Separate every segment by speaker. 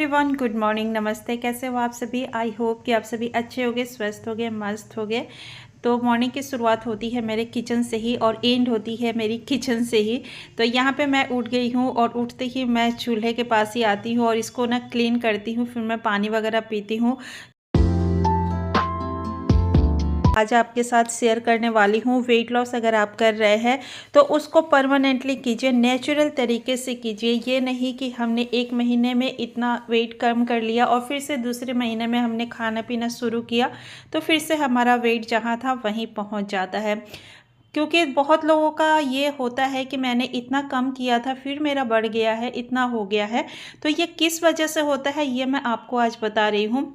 Speaker 1: Everyone, good morning, नमस्ते। कैसे हो आप सभी? आई होप कि आप सभी अच्छे होगे, स्वस्थ होगे, मस्त होगे। तो मॉर्निंग की शुरुआत होती है मेरे किचन से ही और एंड होती है मेरी किचन से ही। तो यहाँ पे मैं उठ गई हूँ और उठते ही मैं चूल्हे के पास ही आती हूँ और इसको ना क्लीन करती हूँ, फिर मैं पानी वगैरह पीती हूँ। आज आपके साथ शेयर करने वाली हूँ वेट लॉस अगर आप कर रहे हैं तो उसको परमानेंटली कीजिए, नेचुरल तरीके से कीजिए। ये नहीं कि हमने एक महीने में इतना वेट कम कर लिया और फिर से दूसरे महीने में हमने खाना पीना शुरू किया तो फिर से हमारा वेट जहाँ था वहीं पहुँच जाता है। क्योंकि बहुत लोगों का ये होता है कि मैंने इतना कम किया था फिर मेरा बढ़ गया है, इतना हो गया है। तो ये किस वजह से होता है ये मैं आपको आज बता रही हूँ।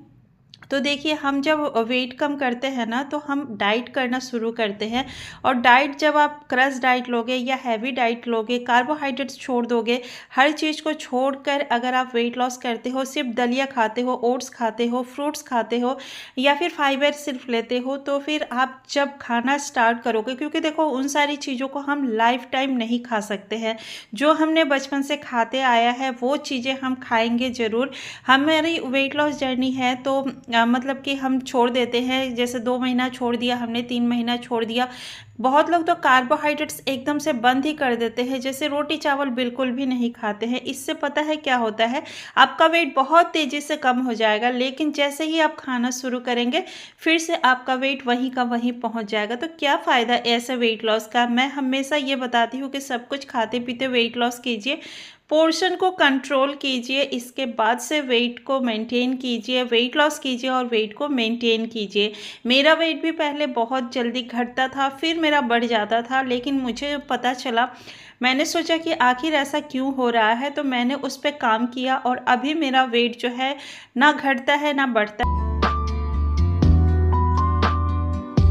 Speaker 1: तो देखिए, हम जब वेट कम करते हैं ना तो हम डाइट करना शुरू करते हैं। और डाइट जब आप क्रश डाइट लोगे या हैवी डाइट लोगे, कार्बोहाइड्रेट्स छोड़ दोगे, हर चीज़ को छोड़कर अगर आप वेट लॉस करते हो, सिर्फ दलिया खाते हो, ओट्स खाते हो, फ्रूट्स खाते हो या फिर फाइबर सिर्फ लेते हो, तो फिर आप जब खाना स्टार्ट करोगे, क्योंकि देखो उन सारी चीज़ों को हम लाइफ टाइम नहीं खा सकते हैं। जो हमने बचपन से खाते आया है वो चीज़ें हम खाएंगे ज़रूर। हमारी वेट लॉस जर्नी है तो मतलब कि हम छोड़ देते हैं, जैसे 2 महीना छोड़ दिया हमने, 3 महीना छोड़ दिया। बहुत लोग तो कार्बोहाइड्रेट्स एकदम से बंद ही कर देते हैं, जैसे रोटी चावल बिल्कुल भी नहीं खाते हैं। इससे पता है क्या होता है, आपका वेट बहुत तेज़ी से कम हो जाएगा, लेकिन जैसे ही आप खाना शुरू करेंगे फिर से आपका वेट वहीं का वहीं पहुंच जाएगा। तो क्या फ़ायदा ऐसे वेट लॉस का? मैं हमेशा ये बताती हूँ कि सब कुछ खाते पीते वेट लॉस कीजिए, पोर्शन को कंट्रोल कीजिए, इसके बाद से वेट को मेंटेन कीजिए, वेट लॉस कीजिए और वेट को मेंटेन कीजिए। मेरा वेट भी पहले बहुत जल्दी घटता था, फिर मेरा बढ़ जाता था, लेकिन मुझे पता चला, मैंने सोचा कि आखिर ऐसा क्यों हो रहा है, तो मैंने उस पर काम किया और अभी मेरा वेट जो है ना घटता है ना बढ़ता है।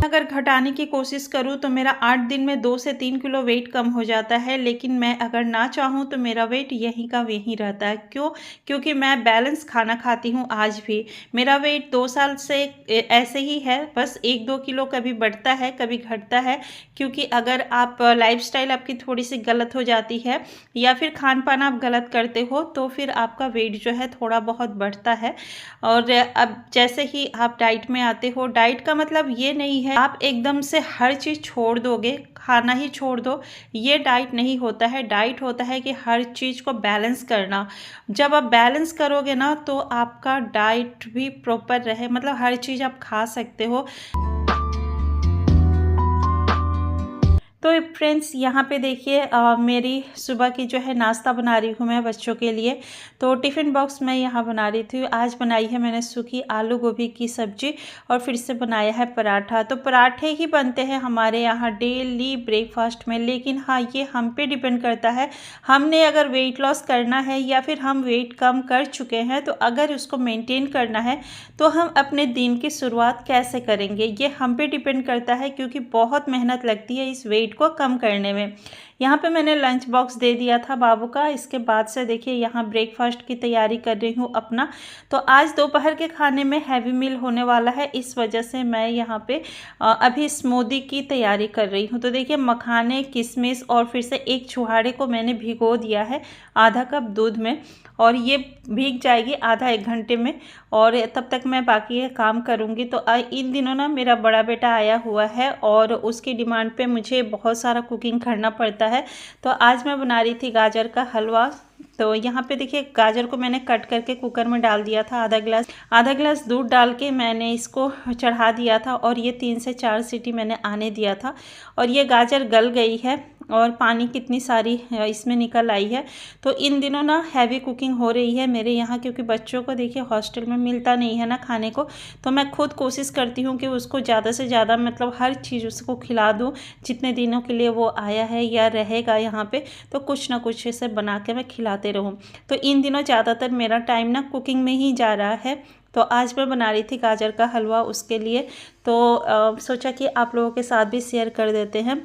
Speaker 1: अगर घटाने की कोशिश करूँ तो मेरा 8 दिन में 2 से 3 किलो वेट कम हो जाता है, लेकिन मैं अगर ना चाहूँ तो मेरा वेट यहीं का वहीं रहता है। क्यों? क्योंकि मैं बैलेंस खाना खाती हूँ आज भी। मेरा वेट 2 साल से ऐसे ही है, बस 1-2 किलो कभी बढ़ता है कभी घटता है। क्योंकि अगर आप लाइफस्टाइल आपकी थोड़ी सी गलत हो जाती है या फिर खान पान आप गलत करते हो तो फिर आपका वेट जो है थोड़ा बहुत बढ़ता है। और अब जैसे ही आप डाइट में आते हो, डाइट का मतलब ये नहीं है आप एकदम से हर चीज़ छोड़ दोगे, खाना ही छोड़ दो, ये डाइट नहीं होता है। डाइट होता है कि हर चीज़ को बैलेंस करना। जब आप बैलेंस करोगे ना तो आपका डाइट भी प्रॉपर रहे, मतलब हर चीज़ आप खा सकते हो। तो फ्रेंड्स, यहाँ पे देखिए मेरी सुबह की जो है नाश्ता बना रही हूँ मैं बच्चों के लिए। तो टिफ़िन बॉक्स मैं यहाँ बना रही थी। आज बनाई है मैंने सूखी आलू गोभी की सब्जी और फिर से बनाया है पराठा। तो पराठे ही बनते हैं हमारे यहाँ डेली ब्रेकफास्ट में, लेकिन हाँ, ये हम पे डिपेंड करता है। हमने अगर वेट लॉस करना है या फिर हम वेट कम कर चुके हैं तो अगर उसको मेनटेन करना है तो हम अपने दिन की शुरुआत कैसे करेंगे, ये हम पे डिपेंड करता है, क्योंकि बहुत मेहनत लगती है इस वेट को कम करने में। यहाँ पे मैंने लंच बॉक्स दे दिया था बाबू का। इसके बाद से देखिए यहाँ ब्रेकफास्ट की तैयारी कर रही हूँ अपना। तो आज दोपहर के खाने में हैवी मील होने वाला है, इस वजह से मैं यहाँ पे अभी स्मूदी की तैयारी कर रही हूँ। तो देखिए मखाने, किशमिश और फिर से एक छुहारे को मैंने भिगो दिया है आधा कप दूध में, और ये भीग जाएगी आधा 1 घंटे में, और तब तक मैं बाकी काम करूँगी। तो इन दिनों ना मेरा बड़ा बेटा आया हुआ है और उसकी डिमांड पे मुझे बहुत सारा कुकिंग करना पड़ता है। तो आज मैं बना रही थी गाजर का हलवा। तो यहाँ पे देखिए गाजर को मैंने कट करके कुकर में डाल दिया था। आधा गिलास दूध डाल के मैंने इसको चढ़ा दिया था और ये 3 से 4 सीटी मैंने आने दिया था। और ये गाजर गल गई है और पानी कितनी सारी इसमें निकल आई है। तो इन दिनों ना हैवी कुकिंग हो रही है मेरे यहाँ, क्योंकि बच्चों को देखिए हॉस्टल में मिलता नहीं है ना खाने को। तो मैं खुद कोशिश करती हूँ कि उसको ज़्यादा से ज़्यादा, मतलब हर चीज़ उसको खिला दूँ जितने दिनों के लिए वो आया है या रहेगा यहाँ पे, तो कुछ ना कुछ इसे बना के मैं खिलाते रहूँ। तो इन दिनों ज़्यादातर मेरा टाइम ना कुकिंग में ही जा रहा है। तो आज मैं बना रही थी गाजर का हलवा उसके लिए। तो सोचा कि आप लोगों के साथ भी शेयर कर देते हैं।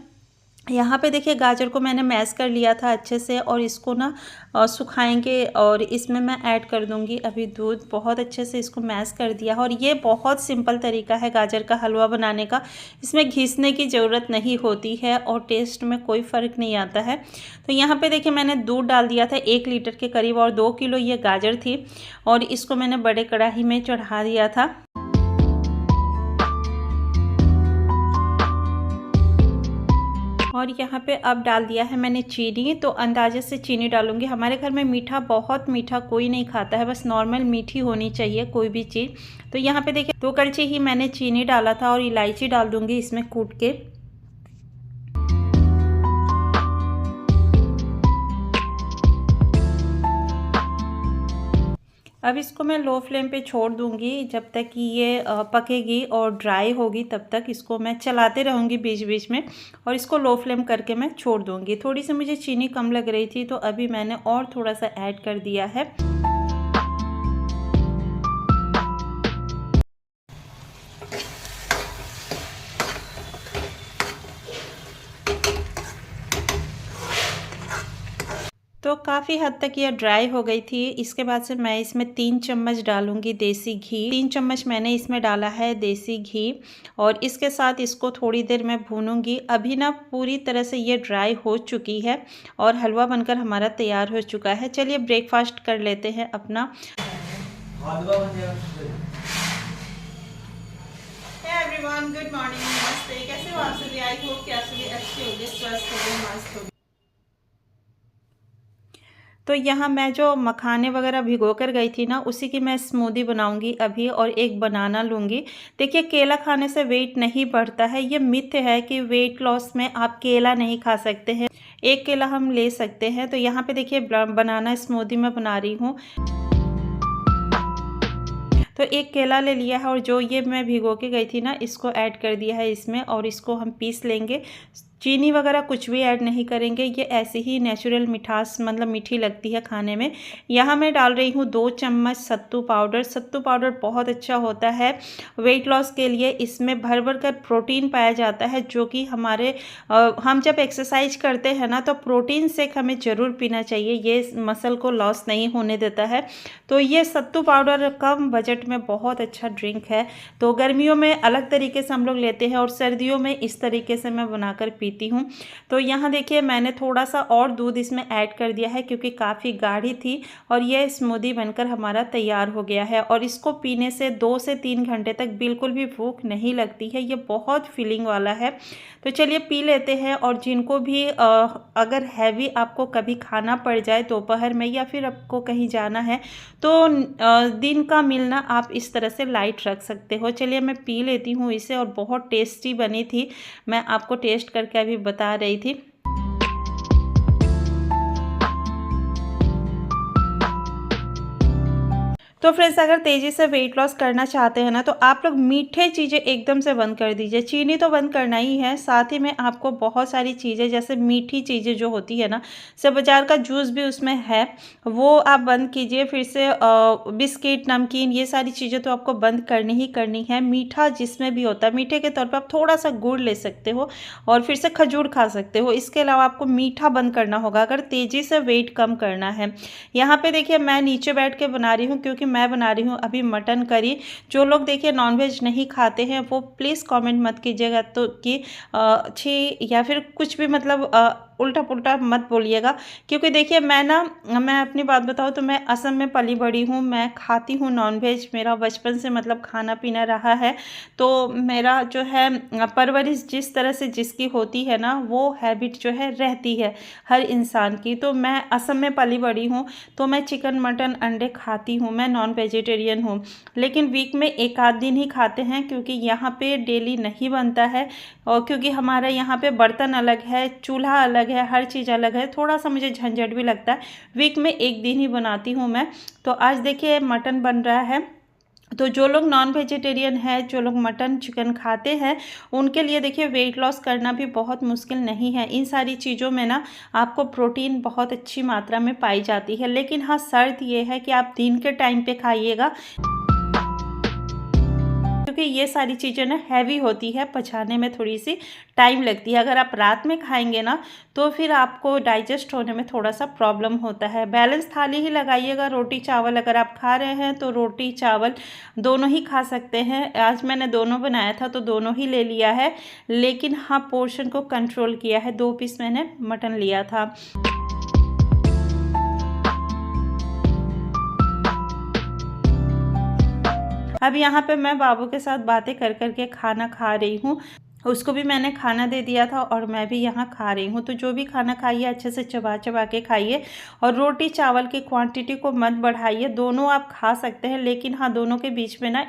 Speaker 1: यहाँ पे देखिए गाजर को मैंने मैश कर लिया था अच्छे से, और इसको ना सुखाएंगे, और इसमें मैं ऐड कर दूँगी अभी दूध। बहुत अच्छे से इसको मैश कर दिया। और ये बहुत सिंपल तरीका है गाजर का हलवा बनाने का, इसमें घिसने की ज़रूरत नहीं होती है और टेस्ट में कोई फ़र्क नहीं आता है। तो यहाँ पे देखिए मैंने दूध डाल दिया था 1 लीटर के करीब, और 2 किलो ये गाजर थी, और इसको मैंने बड़े कढ़ाई में चढ़ा दिया था। और यहाँ पे अब डाल दिया है मैंने चीनी। तो अंदाजे से चीनी डालूंगी। हमारे घर में मीठा, बहुत मीठा कोई नहीं खाता है, बस नॉर्मल मीठी होनी चाहिए कोई भी चीज़। तो यहाँ पे देखिए 2 कड़छी ही मैंने चीनी डाला था, और इलायची डाल दूंगी इसमें कूट के। अब इसको मैं लो फ्लेम पे छोड़ दूंगी जब तक कि ये पकेगी और ड्राई होगी, तब तक इसको मैं चलाते रहूंगी बीच बीच में, और इसको लो फ्लेम करके मैं छोड़ दूंगी। थोड़ी सी मुझे चीनी कम लग रही थी, तो अभी मैंने और थोड़ा सा ऐड कर दिया है। तो काफ़ी हद तक ये ड्राई हो गई थी। इसके बाद से मैं इसमें 3 चम्मच डालूंगी देसी घी। 3 चम्मच मैंने इसमें डाला है देसी घी, और इसके साथ इसको थोड़ी देर मैं भूनूंगी। अभी ना पूरी तरह से ये ड्राई हो चुकी है और हलवा बनकर हमारा तैयार हो चुका है। चलिए ब्रेकफास्ट कर लेते हैं अपना। एवरीवन, गुड मॉर्निंग, नमस्ते। कैसे हो आप सभी? आई होप कि आप सभी अच्छे होंगे, स्वस्थ होंगे, मस्त होंगे। तो यहाँ मैं जो मखाने वगैरह भिगो कर गई थी ना, उसी की मैं स्मूदी बनाऊंगी अभी, और एक बनाना लूँगी। देखिए केला खाने से वेट नहीं बढ़ता है, ये मिथ है कि वेट लॉस में आप केला नहीं खा सकते हैं। एक केला हम ले सकते हैं। तो यहाँ पे देखिए बनाना स्मूदी मैं बना रही हूँ। तो एक केला ले लिया है, और जो ये मैं भिगो के गई थी ना, इसको ऐड कर दिया है इसमें, और इसको हम पीस लेंगे। चीनी वगैरह कुछ भी ऐड नहीं करेंगे, ये ऐसे ही नेचुरल मिठास मतलब मीठी लगती है खाने में। यहाँ मैं डाल रही हूँ 2 चम्मच सत्तू पाउडर। सत्तू पाउडर बहुत अच्छा होता है वेट लॉस के लिए। इसमें भर भर कर प्रोटीन पाया जाता है, जो कि हमारे हम जब एक्सरसाइज करते हैं ना, तो प्रोटीन शेक हमें ज़रूर पीना चाहिए, ये मसल को लॉस नहीं होने देता है। तो ये सत्तू पाउडर कम बजट में बहुत अच्छा ड्रिंक है। तो गर्मियों में अलग तरीके से हम लोग लेते हैं, और सर्दियों में इस तरीके से मैं बनाकर पीती हूँ। तो यहाँ देखिए मैंने थोड़ा सा और दूध इसमें ऐड कर दिया है, क्योंकि काफ़ी गाढ़ी थी, और यह स्मूदी बनकर हमारा तैयार हो गया है। और इसको पीने से 2 से 3 घंटे तक बिल्कुल भी भूख नहीं लगती है, ये बहुत फीलिंग वाला है। तो चलिए पी लेते हैं। और जिनको भी अगर हैवी आपको कभी खाना पड़ जाए दोपहर में, या फिर आपको कहीं जाना है, तो दिन का मिलना आप इस तरह से लाइट रख सकते हो। चलिए मैं पी लेती हूँ इसे, और बहुत टेस्टी बनी थी, मैं आपको टेस्ट करके अभी बता रही थी। तो फ्रेंड्स, अगर तेज़ी से वेट लॉस करना चाहते हैं ना, तो आप लोग मीठे चीज़ें एकदम से बंद कर दीजिए। चीनी तो बंद करना ही है, साथ ही में आपको बहुत सारी चीज़ें जैसे मीठी चीज़ें जो होती है ना, से बाज़ार का जूस भी उसमें है, वो आप बंद कीजिए। फिर से बिस्किट, नमकीन, ये सारी चीज़ें तो आपको बंद करनी ही करनी है। मीठा जिसमें भी होता है, मीठे के तौर पर आप थोड़ा सा गुड़ ले सकते हो, और फिर से खजूर खा सकते हो। इसके अलावा आपको मीठा बंद करना होगा अगर तेज़ी से वेट कम करना है। यहाँ पे देखिए मैं नीचे बैठ के बना रही हूँ, क्योंकि मैं बना रही हूँ अभी मटन करी। जो लोग देखिए नॉनवेज नहीं खाते हैं, वो प्लीज़ कमेंट मत कीजिएगा तो कि अच्छी या फिर कुछ भी मतलब उल्टा पुल्टा मत बोलिएगा। क्योंकि देखिए मैं अपनी बात बताऊँ तो मैं असम में पली बड़ी हूँ, मैं खाती हूँ नॉनवेज, मेरा बचपन से मतलब खाना पीना रहा है। तो मेरा जो है परवरिश जिस तरह से जिसकी होती है ना, वो हैबिट जो है रहती है हर इंसान की। तो मैं असम में पली बड़ी हूँ, तो मैं चिकन, मटन, अंडे खाती हूँ, मैं नॉन वेजिटेरियन हूँ। लेकिन वीक में 1 आध दिन ही खाते हैं, क्योंकि यहाँ पे डेली नहीं बनता है, और क्योंकि हमारे यहाँ पे बर्तन अलग है, चूल्हा अलग है, हर चीज़ अलग है, थोड़ा सा मुझे झंझट भी लगता है। वीक में 1 दिन ही बनाती हूँ मैं। तो आज देखिए मटन बन रहा है। तो जो लोग नॉन वेजिटेरियन है, जो लोग मटन चिकन खाते हैं, उनके लिए देखिए वेट लॉस करना भी बहुत मुश्किल नहीं है। इन सारी चीज़ों में ना आपको प्रोटीन बहुत अच्छी मात्रा में पाई जाती है। लेकिन हाँ, शर्त ये है कि आप दिन के टाइम पे खाइएगा। क्योंकि ये सारी चीज़ें ना हैवी होती है, पचाने में थोड़ी सी टाइम लगती है। अगर आप रात में खाएंगे ना तो फिर आपको डाइजेस्ट होने में थोड़ा सा प्रॉब्लम होता है। बैलेंस थाली ही लगाइएगा, रोटी चावल अगर आप खा रहे हैं तो रोटी चावल दोनों ही खा सकते हैं। आज मैंने दोनों बनाया था तो दोनों ही ले लिया है, लेकिन हाँ पोर्शन को कंट्रोल किया है। 2 पीस मैंने मटन लिया था। अब यहाँ पे मैं बाबू के साथ बातें कर कर के खाना खा रही हूँ। उसको भी मैंने खाना दे दिया था और मैं भी यहाँ खा रही हूँ। तो जो भी खाना खाइए अच्छे से चबा चबा के खाइए और रोटी चावल की क्वांटिटी को मत बढ़ाइए। दोनों आप खा सकते हैं, लेकिन हाँ दोनों के बीच में ना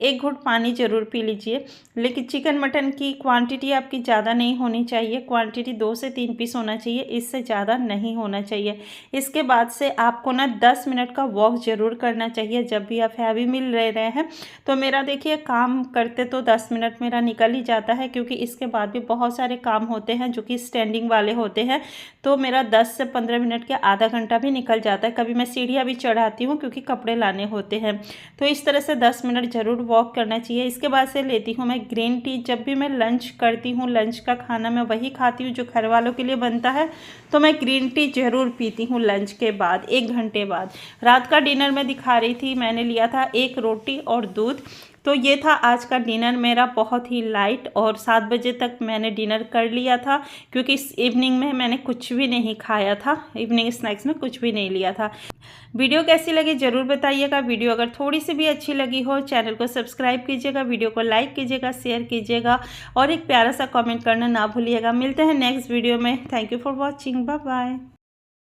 Speaker 1: 1 घूंट पानी ज़रूर पी लीजिए। लेकिन चिकन मटन की क्वांटिटी आपकी ज़्यादा नहीं होनी चाहिए, क्वांटिटी 2 से 3 पीस होना चाहिए, इससे ज़्यादा नहीं होना चाहिए। इसके बाद से आपको ना 10 मिनट का वॉक ज़रूर करना चाहिए जब भी आप हैवी मील ले रहे हैं। तो मेरा देखिए काम करते तो 10 मिनट मेरा निकल ही जाता है, क्योंकि इसके बाद भी बहुत सारे काम होते हैं जो कि स्टैंडिंग वाले होते हैं। तो मेरा 10 से 15 मिनट के आधा घंटा भी निकल जाता है। कभी मैं सीढ़ियाँ भी चढ़ाती हूँ क्योंकि कपड़े लाने होते हैं। तो इस तरह से 10 मिनट ज़रूर वॉक करना चाहिए। इसके बाद से लेती हूँ मैं ग्रीन टी। जब भी मैं लंच करती हूँ, लंच का खाना मैं वही खाती हूँ जो घर वालों के लिए बनता है, तो मैं ग्रीन टी ज़रूर पीती हूँ लंच के बाद 1 घंटे बाद। रात का डिनर में दिखा रही थी, मैंने लिया था 1 रोटी और दूध। तो ये था आज का डिनर मेरा, बहुत ही लाइट, और 7 बजे तक मैंने डिनर कर लिया था क्योंकि इस इवनिंग में मैंने कुछ भी नहीं खाया था, इवनिंग स्नैक्स में कुछ भी नहीं लिया था। वीडियो कैसी लगी ज़रूर बताइएगा। वीडियो अगर थोड़ी सी भी अच्छी लगी हो चैनल को सब्सक्राइब कीजिएगा, वीडियो को लाइक कीजिएगा, शेयर कीजिएगा और एक प्यारा सा कमेंट करना ना भूलिएगा। मिलते हैं नेक्स्ट वीडियो में। Thank you for watching, bye bye.